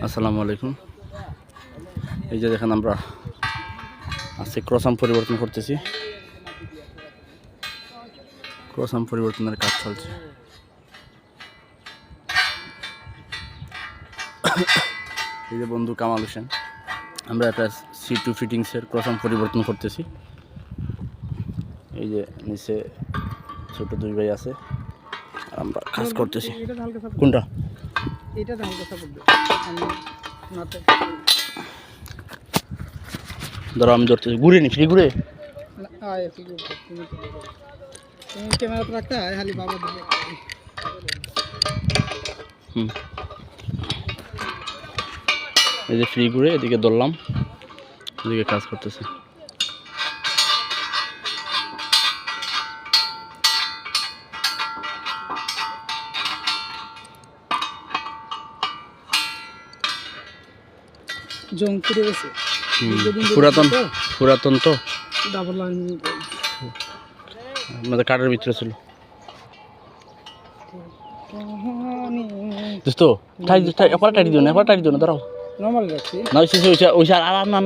আসসালামু আলাইকুম। এই যে দেখেন আমরা আজকে ক্রসাম পরিবর্তন করতেছি। ক্রসাম পরিবর্তনের কাজ চলছে। এই যে বন্ধু কামাল হোসেন, আমরা একটা C2 ফিটিংসের ক্রসাম পরিবর্তন করতেছি। এই যে নিচে ছোট দুই ভাই আছে, আমরা কাজ করতেছি। কোনটা? এটা হালকা সাপোর্ট দাও। আমি নাতে ধরো আমি ধরতেছি, ঘুরে নি, ফ্রি ঘুরে। আয় ফিরে তুমি ক্যামেরা তো রাখতে হয় খালি বাবা দিবে। এই যে ফ্রি ঘুরে এদিকে ধরলাম, এদিকে কাজ করতেছে। জং পুড়ে গেছে। পুরাতন তো ডাবল লাইন আমাদের কাঠের ভিতরে ছিল। দোস্ত টাইট দিও না, টাইট দিও না, দাঁড়াও। নরমাল রাখছি। না ওইসা আর না